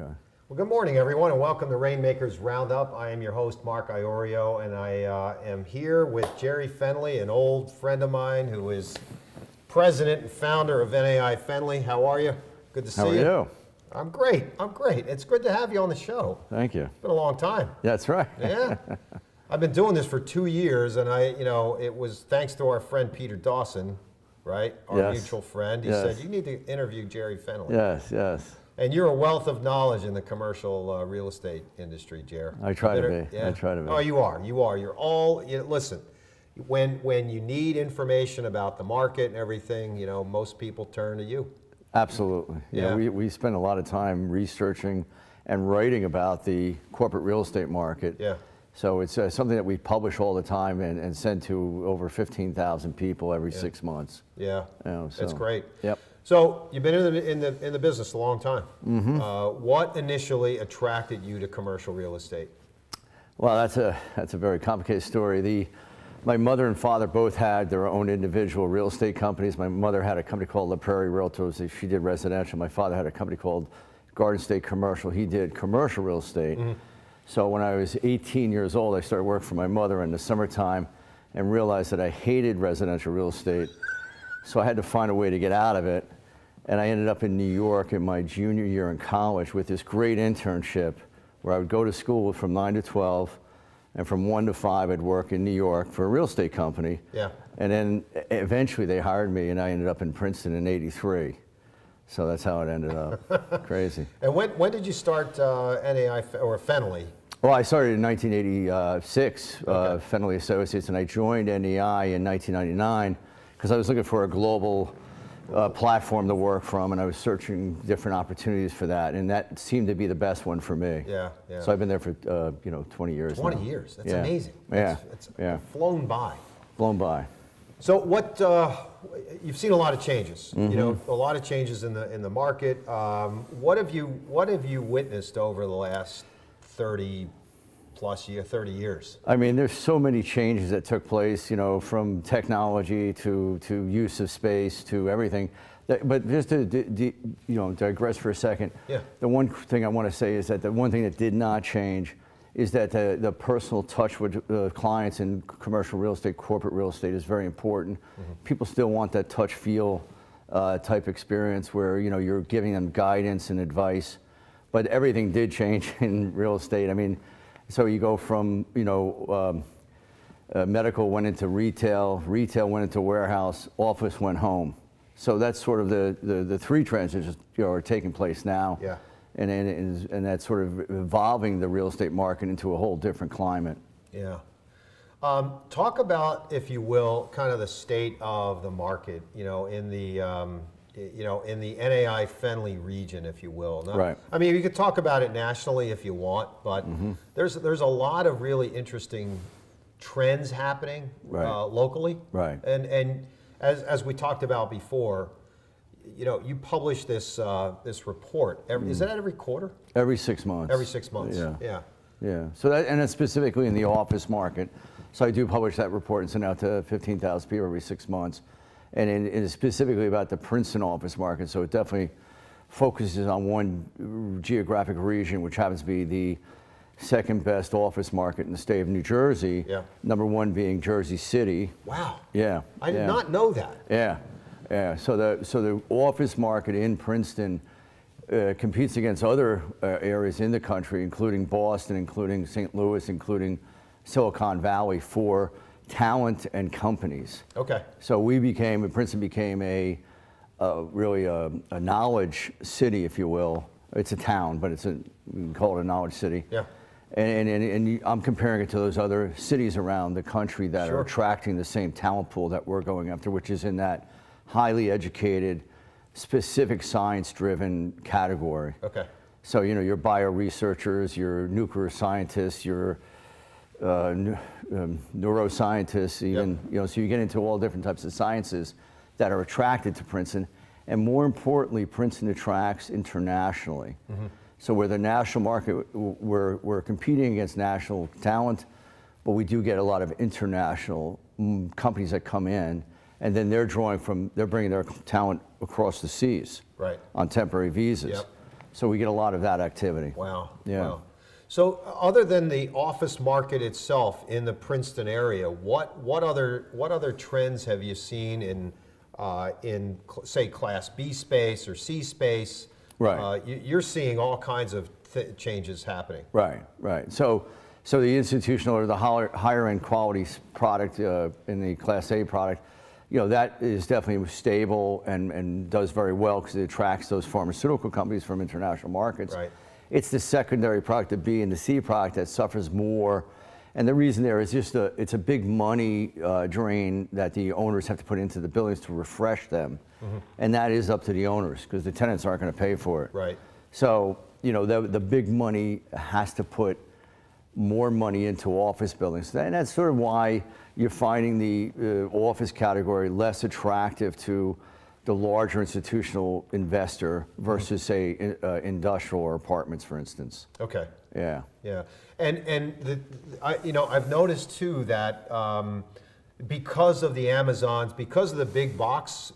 Okay. Well, good morning, everyone, and welcome to Rainmakers Roundup. I am your host, Mark Iorio, and I am here with Jerry Fennelly, an old friend of mine who is president and founder of NAI Fennelly. How are you? Good to see you. How are you? I'm great. I'm great. It's good to have you on the show. Thank you. It's been a long time. Yeah, that's right. Yeah. I've been doing this for 2 years, and it was thanks to our friend Peter Dawson, right? Our Yes. mutual friend. He said, you need to interview Jerry Fennelly. Yes, yes. And you're a wealth of knowledge in the commercial real estate industry, Jer. I try to be. Yeah. I try to be. Oh, you are. You are. You're all. Listen, when you need information about the market and everything, most people turn to you. Absolutely. Yeah. We spend a lot of time researching and writing about the corporate real estate market. Yeah. So it's something that we publish all the time and send to over 15,000 people every 6 months. Yeah. That's great. Yep. So you've been in the business a long time. Mm-hmm. What initially attracted you to commercial real estate? Well, that's a very complicated story. My mother and father both had their own individual real estate companies. My mother had a company called La Prairie Realtors. She did residential. My father had a company called Garden State Commercial. He did commercial real estate. Mm-hmm. So when I was 18 years old, I started working for my mother in the summertime and realized that I hated residential real estate. So I had to find a way to get out of it. And I ended up in New York in my junior year in college with this great internship where I would go to school from 9 to 12, and from 1 to 5 I'd work in New York for a real estate company. Yeah. And then eventually they hired me, and I ended up in Princeton in '83. So that's how it ended up. Crazy. And when did you start NAI or Fennelly? Well, I started in 1986, Fennelly Associates, and I joined NEI in 1999 because I was looking for a global platform to work from, and I was searching different opportunities for that, and that seemed to be the best one for me. Yeah, yeah. So I've been there for 20 years. 20 now. years. That's amazing. It's flown by. Flown by. So what you've seen a lot of changes. Mm-hmm. A lot of changes in the market. What have you witnessed over the last 30 years? I mean, there's so many changes that took place, from technology to use of space to everything. But just to digress for a second, the one thing I want to say is that the one thing that did not change is that the personal touch with clients in commercial real estate, corporate real estate is very important. Mm-hmm. People still want that touch feel type experience where you're giving them guidance and advice. But everything did change in real estate. I mean, so you go from, medical went into retail went into warehouse, office went home. So that's sort of the three transitions are taking place now. Yeah. And that's sort of evolving the real estate market into a whole different climate. Yeah. Talk about, if you will, kind of the state of the market, in the NAI Fennelly region, if you will. Right. I mean, you could talk about it nationally if you want, but mm-hmm. there's a lot of really interesting trends happening locally. Right. And as we talked about before, you publish this report. Is that every quarter? Every 6 months. Every 6 months. Yeah. Yeah. Yeah. So and it's specifically in the office market. So I do publish that report and send out to 15,000 people every 6 months. And it is specifically about the Princeton office market, so it definitely focuses on one geographic region, which happens to be the second best office market in the state of New Jersey. Yeah. Number one being Jersey City. Wow. Yeah. I did not know that. Yeah. Yeah. So the office market in Princeton competes against other areas in the country, including Boston, including St. Louis, including Silicon Valley, for talent and companies. Okay. So Princeton became a knowledge city, if you will. It's a town, but we can call it a knowledge city. Yeah. And I'm comparing it to those other cities around the country that are attracting the same talent pool that we're going after, which is in that highly educated, specific science-driven category. Okay. So your bio-researchers, your nuclear scientists, your neuroscientists, even, so you get into all different types of sciences that are attracted to Princeton. And more importantly, Princeton attracts internationally. Mm-hmm. So where the national market, we're competing against national talent, but we do get a lot of international companies that come in, and then they're bringing their talent across the seas on temporary visas. Yep. So we get a lot of that activity. Wow. Yeah. Wow. So other than the office market itself in the Princeton area, what other trends have you seen in say Class B space or C space? Right. You're seeing all kinds of changes happening. Right. Right. So the institutional or the higher end quality product in the Class A product, that is definitely stable and does very well because it attracts those pharmaceutical companies from international markets. Right. It's the secondary product, the B and the C product, that suffers more. And the reason there is just it's a big money drain that the owners have to put into the buildings to refresh them. Mm-hmm. And that is up to the owners because the tenants aren't going to pay for it. Right. So, the big money has to put more money into office buildings. And that's sort of why you're finding the office category less attractive to the larger institutional investor versus, say, industrial or apartments, for instance. Okay. Yeah. Yeah. And I've noticed too that because of the Amazons, because of the big box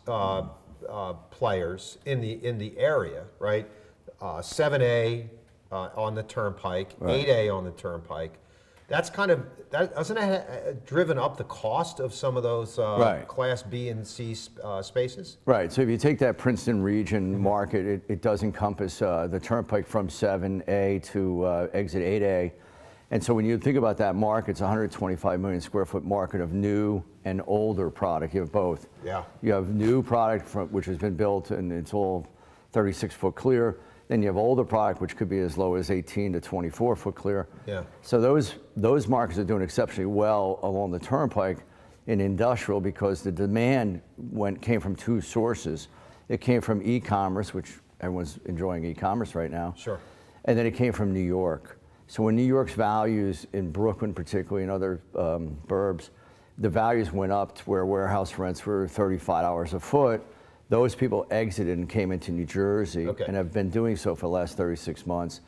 players in the area, right? 7A on the Turnpike, right. 8A on the Turnpike. That's hasn't that driven up the cost of some of those right. Class B and C spaces? Right. So if you take that Princeton region market, it does encompass the Turnpike from 7A to exit 8A. And so when you think about that market, it's a 125 million square foot market of new and older product. You have both. Yeah. You have new product which has been built and it's all 36 foot clear. Then you have older product, which could be as low as 18 to 24 foot clear. Yeah. So those markets are doing exceptionally well along the Turnpike in industrial because the demand came from two sources. It came from e-commerce, which everyone's enjoying e-commerce right now. Sure. And then it came from New York. So when New York's values in Brooklyn, particularly in other burbs, the values went up to where warehouse rents were $35 a foot. Those people exited and came into New Jersey and have been doing so for the last 36 months.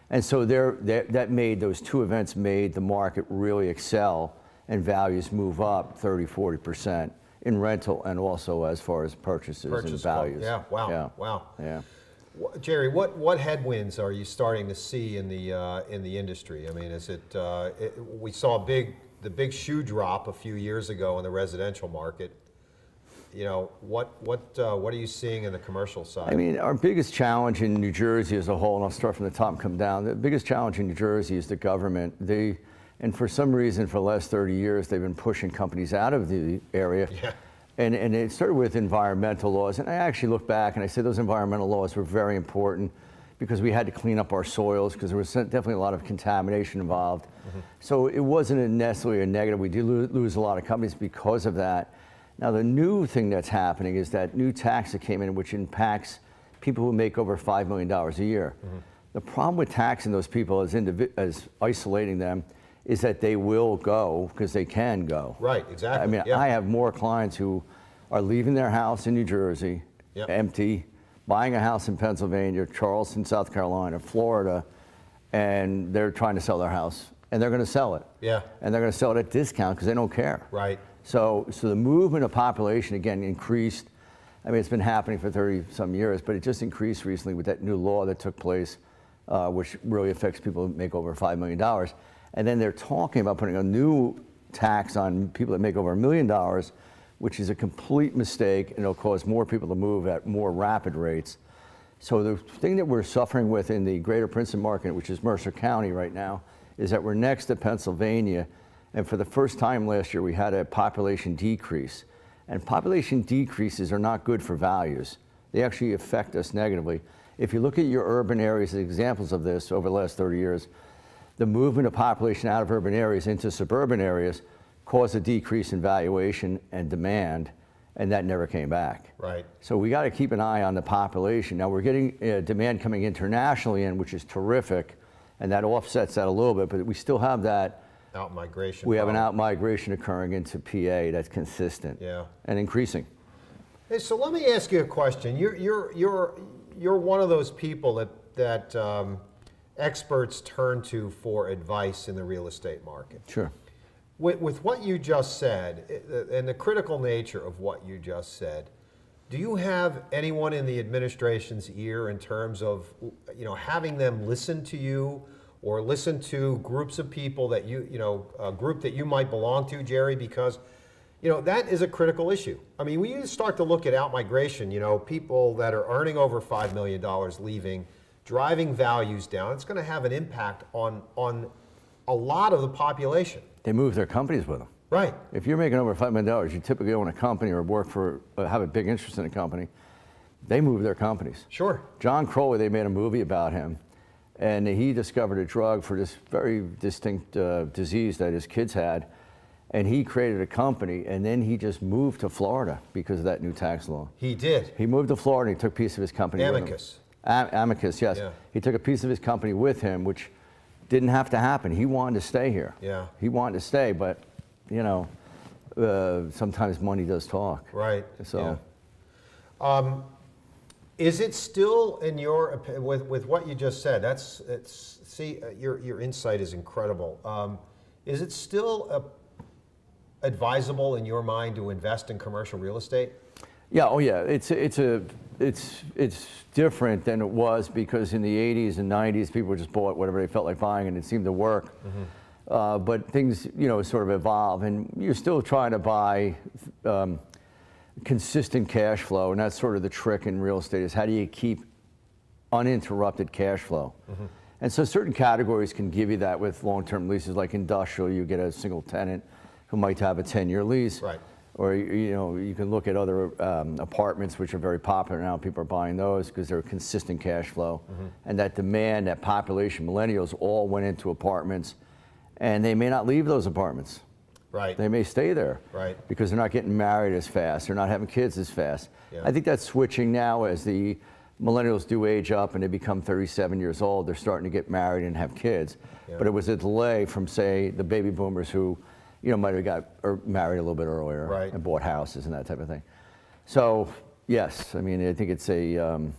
And so those two events made the market really excel and values move up 30-40% in rental and also as far as purchases and values. Yeah, wow, yeah. Wow. Yeah. Jerry, what headwinds are you starting to see in the industry? I mean, is it we saw the big shoe drop a few years ago in the residential market. What are you seeing in the commercial side? I mean, our biggest challenge in New Jersey as a whole, and I'll start from the top and come down, the biggest challenge in New Jersey is the government. And for some reason, for the last 30 years, they've been pushing companies out of the area. Yeah. And it started with environmental laws. And I actually look back and I say those environmental laws were very important because we had to clean up our soils because there was definitely a lot of contamination involved. Mm-hmm. So it wasn't necessarily a negative. We did lose a lot of companies because of that. Now, the new thing that's happening is that new tax that came in, which impacts people who make over $5 million a year. Mm-hmm. The problem with taxing those people as isolating them is that they will go because they can go. Right, exactly. I mean, yeah. I have more clients who are leaving their house in New Jersey, empty, buying a house in Pennsylvania, Charleston, South Carolina, Florida, and they're trying to sell their house. And they're going to sell it. Yeah. And they're going to sell it at discount because they don't care. Right. So the movement of population, again, increased. I mean, it's been happening for 30-some years, but it just increased recently with that new law that took place, which really affects people who make over $5 million. And then they're talking about putting a new tax on people that make over $1 million, which is a complete mistake, and it'll cause more people to move at more rapid rates. So the thing that we're suffering with in the greater Princeton market, which is Mercer County right now, is that we're next to Pennsylvania. And for the first time last year, we had a population decrease. And population decreases are not good for values. They actually affect us negatively. If you look at your urban areas, examples of this over the last 30 years, the movement of population out of urban areas into suburban areas caused a decrease in valuation and demand, and that never came back. Right. So we got to keep an eye on the population. Now we're getting demand coming internationally in, which is terrific, and that offsets that a little bit, but we still have that out-migration. We have an out-migration occurring into PA that's consistent and increasing. Hey, so let me ask you a question. You're one of those people that experts turn to for advice in the real estate market. Sure. With what you just said, and the critical nature of what you just said, Do you have anyone in the administration's ear in terms of, having them listen to you or listen to groups of people that a group that you might belong to, Jerry? Because, that is a critical issue. I mean, when you start to look at out-migration, people that are earning over $5 million leaving, driving values down, it's going to have an impact on a lot of the population. They move their companies with them. Right. If you're making over $5 million, you typically own a company or work for, have a big interest in a company. They move their companies. Sure. John Crowley, they made a movie about him, and he discovered a drug for this very distinct disease that his kids had, and he created a company, and then he just moved to Florida because of that new tax law. He did. He moved to Florida, and he took a piece of his company with him. Amicus, yes. Yeah. He took a piece of his company with him, which didn't have to happen. He wanted to stay here. Yeah. He wanted to stay, but sometimes money does talk. Right. So, yeah. Is it still, in your opinion, with what you just said? Your insight is incredible. Is it still advisable in your mind to invest in commercial real estate? Yeah. Oh, yeah. It's different than it was because in the 80s and 90s, people just bought whatever they felt like buying, and it seemed to work. Mm-hmm. But things, sort of evolve, and you're still trying to buy consistent cash flow, and that's sort of the trick in real estate is how do you keep uninterrupted cash flow? Mm-hmm. And so certain categories can give you that with long-term leases, like industrial, you get a single tenant who might have a 10-year lease. Right. Or, you can look at other apartments, which are very popular now. People are buying those because they're consistent cash flow. Mm-hmm. And that demand, that population, millennials all went into apartments, and they may not leave those apartments. Right. They may stay there. Right. Because they're not getting married as fast. They're not having kids as fast. Yeah. I think that's switching now as the millennials do age up and they become 37 years old. They're starting to get married and have kids. Yeah. But it was a delay from, say, the baby boomers who might have got married a little bit earlier. Right. And bought houses and that type of thing. So, yes, I mean, I think it's an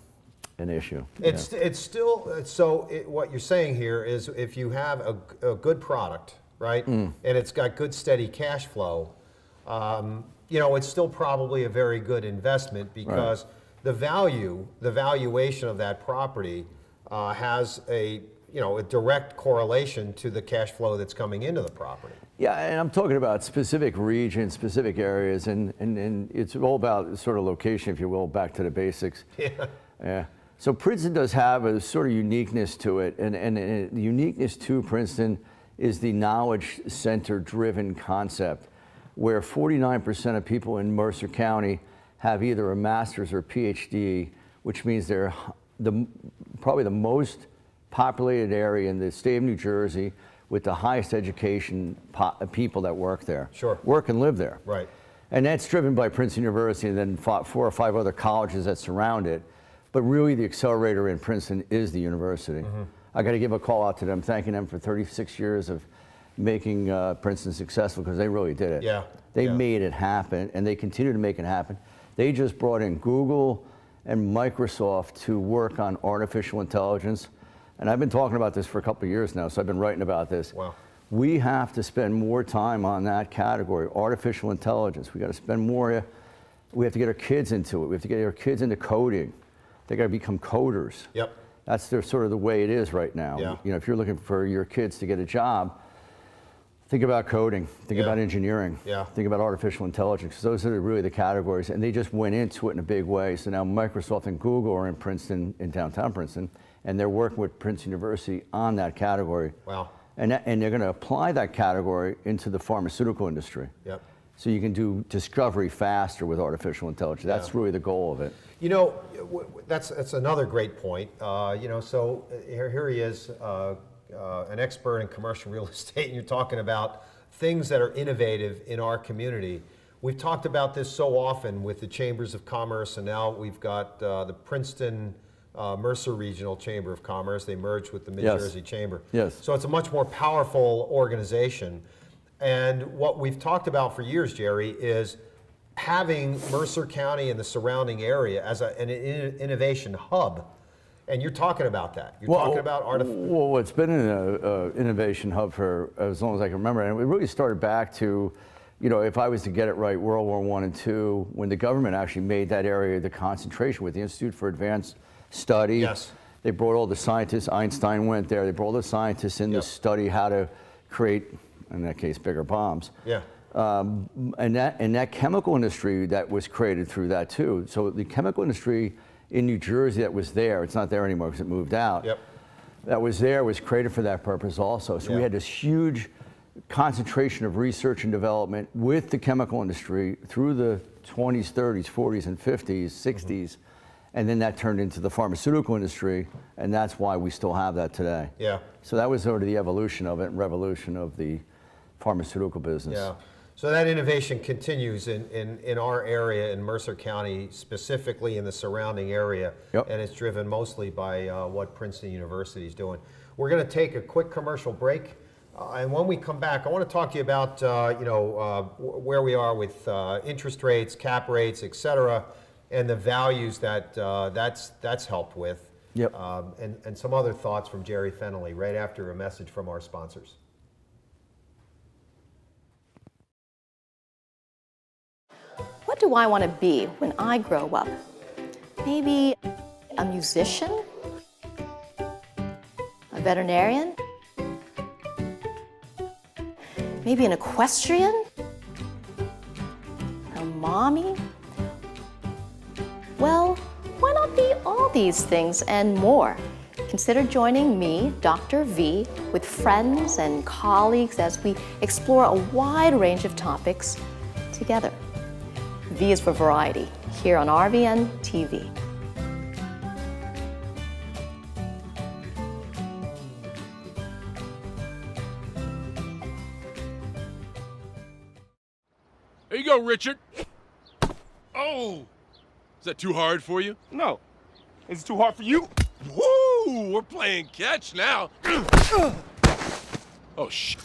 issue. It's still, so what you're saying here is if you have a good product, right, and it's got good steady cash flow, it's still probably a very good investment because the valuation of that property has a direct correlation to the cash flow that's coming into the property. Yeah, and I'm talking about specific regions, specific areas, and it's all about sort of location, if you will, back to the basics. Yeah. Yeah. So Princeton does have a sort of uniqueness to it, and the uniqueness to Princeton is the knowledge center driven concept, where 49% of people in Mercer County have either a master's or PhD, which means they're probably the most populated area in the state of New Jersey with the highest education people that work there. Sure. Work and live there. Right. And that's driven by Princeton University and then 4 or 5 other colleges that surround it. But really the accelerator in Princeton is the university. Mm-hmm. I got to give a call out to them, thanking them for 36 years of making Princeton successful, because they really did it. Yeah. They made it happen, and they continue to make it happen. They just brought in Google and Microsoft to work on artificial intelligence. And I've been talking about this for a couple of years now, so I've been writing about this. Wow. We have to spend more time on that category, artificial intelligence. We got to spend more, we have to get our kids into it. We have to get our kids into coding. They got to become coders. Yep. That's sort of the way it is right now. Yeah. If you're looking for your kids to get a job, think about coding, think about engineering, think about artificial intelligence. Those are really the categories, and they just went into it in a big way. So now Microsoft and Google are in Princeton, in downtown Princeton, and they're working with Princeton University on that category. Wow. And they're going to apply that category into the pharmaceutical industry. Yep. So you can do discovery faster with artificial intelligence. That's really the goal of it. That's another great point. So here he is, an expert in commercial real estate, and you're talking about things that are innovative in our community. We've talked about this so often with the chambers of commerce, and now we've got the Princeton Mercer Regional Chamber of Commerce. They merged with the Mid-Jersey Chamber. Yes. So it's a much more powerful organization. And what we've talked about for years, Jerry, is having Mercer County and the surrounding area as an innovation hub. And you're talking about that. You're talking about Well, it's been an innovation hub for as long as I can remember. And it really started back to you know, if I was to get it right, World War I and II, when the government actually made that area the concentration with the Institute for Advanced Study. Yes. They brought all the scientists, Einstein went there, they brought all the scientists in to study how to create, in that case, bigger bombs. Yeah. And that chemical industry that was created through that too. So the chemical industry in New Jersey that was there, it's not there anymore because it moved out. Yep. That was there was created for that purpose also. So we had this huge concentration of research and development with the chemical industry through the 20s, 30s, 40s, and 50s, 60s. And then that turned into the pharmaceutical industry, and that's why we still have that today. Yeah. So that was sort of the evolution of it, and revolution of the pharmaceutical business. Yeah. So that innovation continues in our area in Mercer County, specifically in the surrounding area, and it's driven mostly by what Princeton University is doing. We're going to take a quick commercial break, and when we come back, I want to talk to you about where we are with interest rates, cap rates, et cetera, and the values that that's helped with, and some other thoughts from Jerry Fennelly right after a message from our sponsors. What do I want to be when I grow up? Maybe a musician? A veterinarian? Maybe an equestrian? A mommy? Well, why not be all these things and more? Consider joining me, Dr. V, with friends and colleagues as we explore a wide range of topics together. V is for variety, here on RVN TV. There you go, Richard. Oh! Is that too hard for you? No. Is it too hard for you? Woo! We're playing catch now. Oh, shit.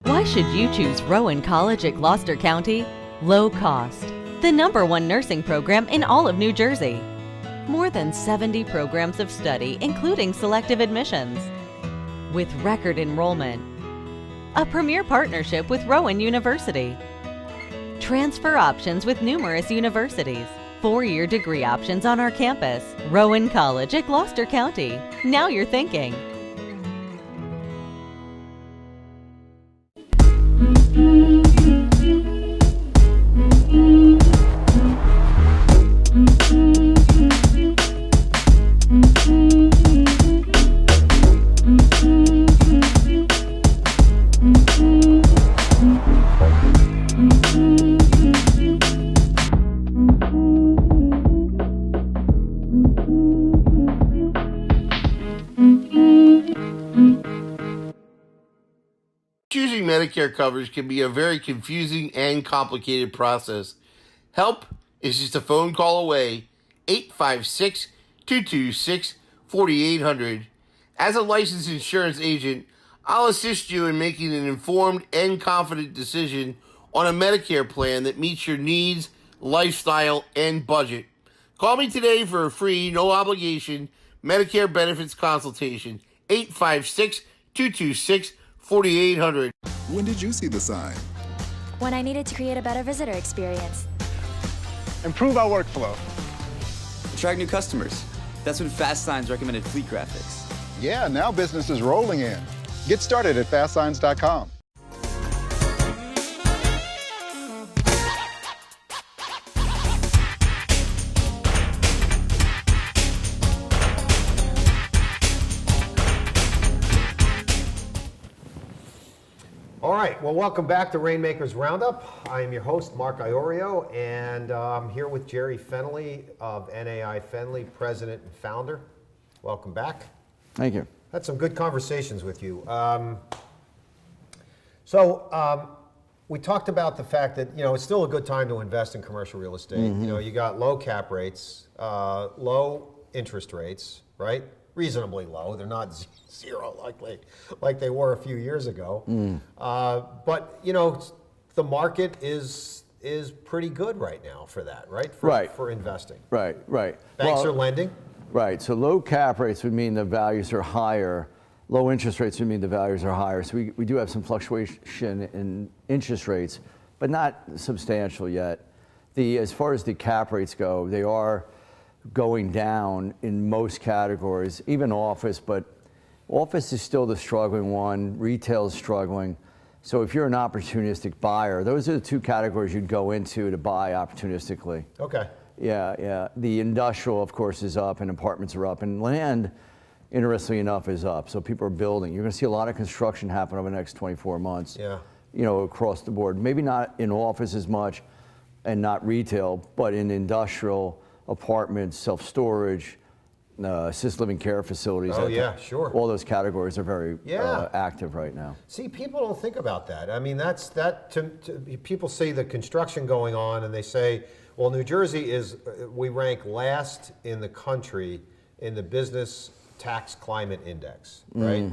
Why should you choose Rowan College at Gloucester County? Low cost. The #1 nursing program in all of New Jersey. More than 70 programs of study, including selective admissions. With record enrollment. A premier partnership with Rowan University. Transfer options with numerous universities. 4-year degree options on our campus. Rowan College at Gloucester County. Now you're thinking. Choosing Medicare coverage can be a very confusing and complicated process. Help is just a phone call away, 856-226-4800. As a licensed insurance agent, I'll assist you in making an informed and confident decision on a Medicare plan that meets your needs, lifestyle, and budget. Call me today for a free, no obligation Medicare benefits consultation, 856-226-4800. When did you see the sign? When I needed to create a better visitor experience. Improve our workflow. Attract new customers. That's when Fast Signs recommended Fleet Graphics. Yeah, now business is rolling in. Get started at fastsigns.com. All right, well, welcome back to Rainmakers Roundup. I am your host, Mark Iorio, and I'm here with Jerry Fennelly of NAI Fennelly, president and founder. Welcome back. Thank you. Had some good conversations with you. So we talked about the fact that, it's still a good time to invest in commercial real estate. You got low cap rates, low interest rates, right? Reasonably low. They're not zero like they were a few years ago. But, the market is pretty good right now for that, right? For investing. Right. Banks are lending. Right. So low cap rates would mean the values are higher. Low interest rates would mean the values are higher. So we do have some fluctuation in interest rates, but not substantial yet. As far as the cap rates go, they are going down in most categories, even office, but office is still the struggling one. Retail is struggling. So if you're an opportunistic buyer, those are the two categories you'd go into to buy opportunistically. Okay. Yeah. The industrial, of course, is up, and apartments are up, and land, interestingly enough, is up. So people are building. You're going to see a lot of construction happen over the next 24 months. Yeah. Across the board. Maybe not in office as much, and not retail, but in industrial, apartments, self-storage, assisted living care facilities. Oh, yeah, sure. All those categories are very active right now. See, people don't think about that. I mean, people see the construction going on and they say, well, New Jersey we rank last in the country in the business tax climate index, right?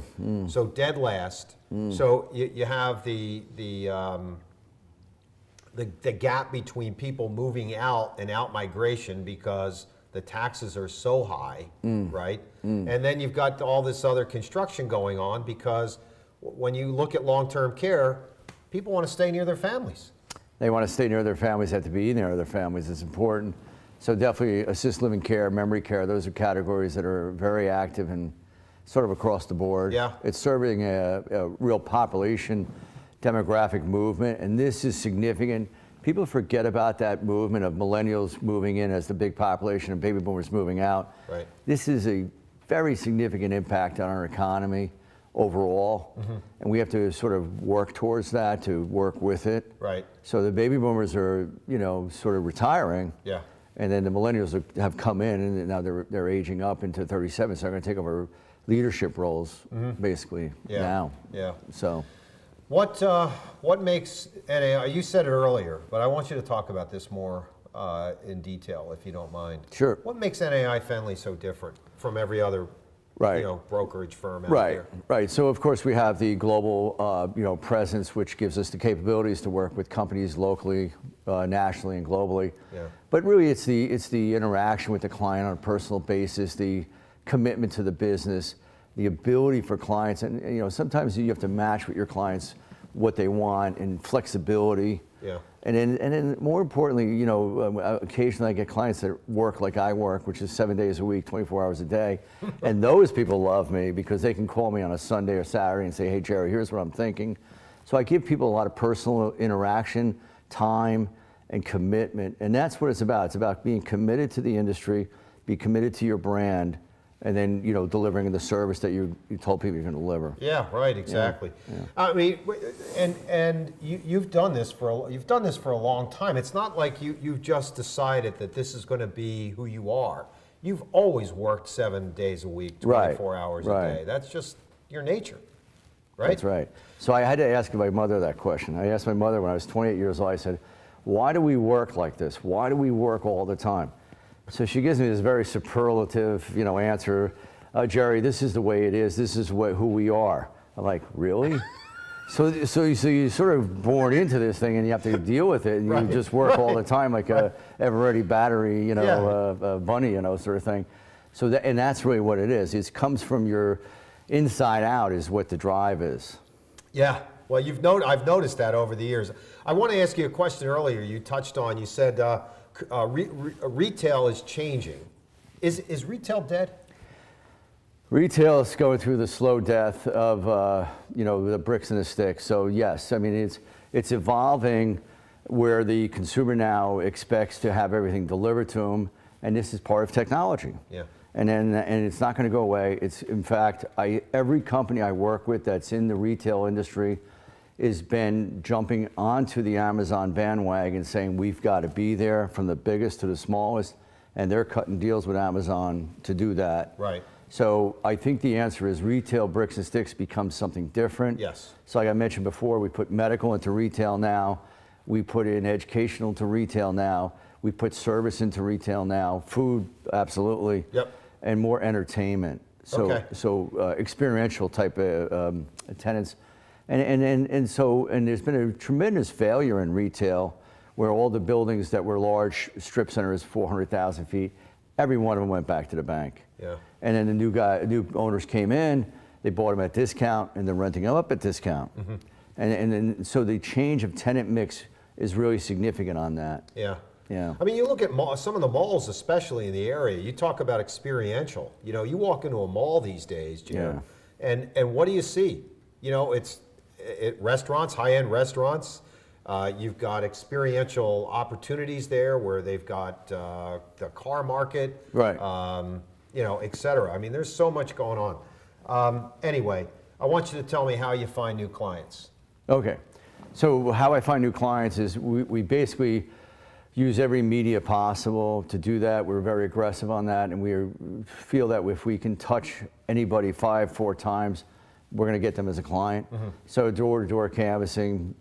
So dead last. So you have the gap between people moving out and out migration because the taxes are so high, right? And then you've got all this other construction going on because when you look at long-term care, people want to stay near their families. They want to stay near their families, have to be near their families. It's important. So definitely assisted living care, memory care, those are categories that are very active and sort of across the board. Yeah. It's serving a real population demographic movement, and this is significant. People forget about that movement of millennials moving in as the big population and baby boomers moving out. Right. This is a very significant impact on our economy overall, and we have to sort of work towards that, to work with it. Right. So the baby boomers are, sort of retiring. Yeah. And then the millennials have come in, and now they're aging up into 37, so they're going to take over leadership roles basically now. Yeah. So. What makes NAI, you said it earlier, but I want you to talk about this more in detail, if you don't mind. Sure. What makes NAI Fennelly so different from every other brokerage firm out there? Right. So of course we have the global presence, which gives us the capabilities to work with companies locally, nationally, and globally. Yeah. But really, it's the interaction with the client on a personal basis, the commitment to the business, the ability for clients, and sometimes you have to match with your clients what they want, and flexibility. Yeah. And then more importantly, occasionally I get clients that work like I work, which is 7 days a week, 24 hours a day. And those people love me because they can call me on a Sunday or Saturday and say, hey, Jerry, here's what I'm thinking. So I give people a lot of personal interaction, time, and commitment. And that's what it's about. It's about being committed to the industry, be committed to your brand, and then delivering the service that you told people you're going to deliver. Yeah, right, exactly. Yeah. I mean, and you've done this for a long time. It's not like you've just decided that this is going to be who you are. You've always worked 7 days a week, 24 hours a day. That's just your nature, right? That's right. So I had to ask my mother that question. I asked my mother when I was 28 years old. I said, "Why do we work like this? Why do we work all the time?" So she gives me this very superlative, answer. Jerry, this is the way it is. This is who we are. I'm like, really? so you're sort of born into this thing, and you have to deal with it, and you just work all the time like a ever-ready battery, bunny, sort of thing. So and that's really what it is. It comes from your inside out, is what the drive is. Yeah. Well, I've noticed that over the years. I want to ask you a question earlier. You touched on. You said. Retail is changing. Is retail dead? Retail is going through the slow death of the bricks and the sticks. So yes, I mean it's evolving where the consumer now expects to have everything delivered to them, and this is part of technology. Yeah. And it's not going to go away. It's in fact every company I work with that's in the retail industry has been jumping onto the Amazon bandwagon, saying we've got to be there, from the biggest to the smallest, and they're cutting deals with Amazon to do that. Right. So I think the answer is retail bricks and sticks becomes something different. Yes. So like I mentioned before, we put medical into retail now. We put in educational to retail now. We put service into retail now. Food, absolutely. Yep. And more entertainment. So, Okay. experiential type of tenants. And there's been a tremendous failure in retail where all the buildings that were large strip centers, 400,000 feet, every one of them went back to the bank. Yeah. And then the new owners came in, they bought them at discount, and they're renting them up at discount. And so the change of tenant mix is really significant on that. Yeah. Yeah. I mean, you look at some of the malls, especially in the area, you talk about experiential. You know, you walk into a mall these days, Jim, and what do you see? You know, it's restaurants, high-end restaurants. You've got experiential opportunities there where they've got the car market, right? You know, et cetera. I mean, there's so much going on. Anyway, I want you to tell me how you find new clients. Okay. So how I find new clients is we basically use every media possible to do that. We're very aggressive on that, and we feel that if we can touch anybody 4 times, we're going to get them as a client. So door-to-door canvassing,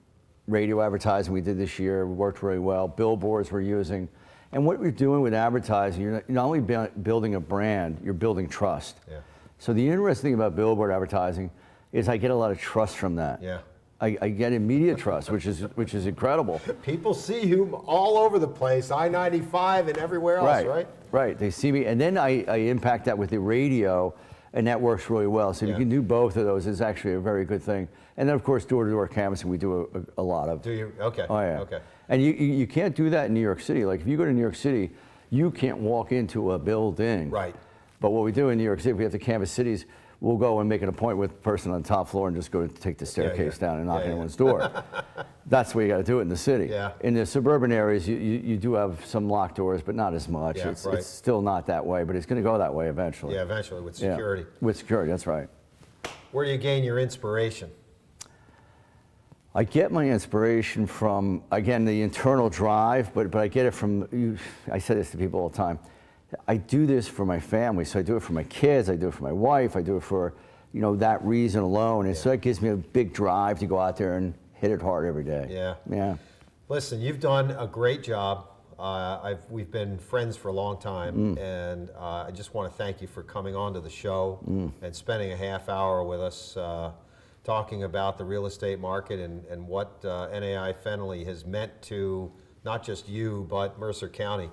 radio advertising we did this year worked really well. Billboards we're using. And what you're doing with advertising, you're not only building a brand, you're building trust. Yeah. So the interesting thing about billboard advertising is I get a lot of trust from that. Yeah. I get immediate trust, which is incredible. People see you all over the place, I-95 and everywhere else, right? Right. They see me, and then I impact that with the radio, and that works really well. So if you can do both of those, it's actually a very good thing. And then, of course, door-to-door canvassing we do a lot of. Do you? Okay. Oh, yeah. Okay. And you can't do that in New York City. Like, if you go to New York City, you can't walk into a building. Right. But what we do in New York City, if we have to canvass cities, we'll go and make an appointment with the person on the top floor and just go take the staircase down and knock on anyone's door. That's the way you got to do it in the city. Yeah. In the suburban areas, you do have some locked doors, but not as much. Yeah, it's, right. it's still not that way, but it's going to go that way eventually. Yeah, eventually with security. Yeah, with security, that's right. Where do you gain your inspiration? I get my inspiration from, again, the internal drive, but I get it from, I say this to people all the time, I do this for my family, so I do it for my kids, I do it for my wife, I do it for, that reason alone, and so that gives me a big drive to go out there and hit it hard every day. Yeah. Yeah. Listen, you've done a great job. We've been friends for a long time, and I just want to thank you for coming on to the show and spending a half hour with us talking about the real estate market and what NAI Fennelly has meant to not just you, but Mercer County.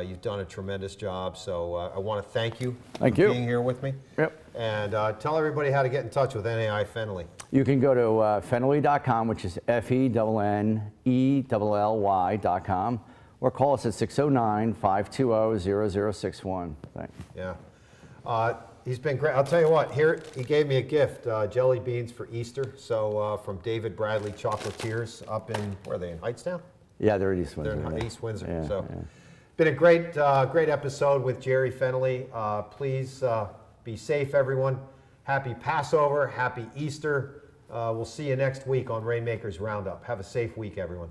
You've done a tremendous job, so I want to thank you for being here with me. Yep. And tell everybody how to get in touch with NAI Fennelly. You can go to Fennelly.com, which is FENNELLY.com, or call us at 609-520-0061. Thanks. Yeah. He's been great. I'll tell you what, here he gave me a gift, jelly beans for Easter. So from David Bradley Chocolatiers up in, where are they, in Hightstown? Yeah, they're in East Windsor. They're in East Windsor. Yeah, so yeah. Been a great episode with Jerry Fennelly. Please be safe, everyone. Happy Passover, happy Easter. We'll see you next week on Rainmakers Roundup. Have a safe week, everyone.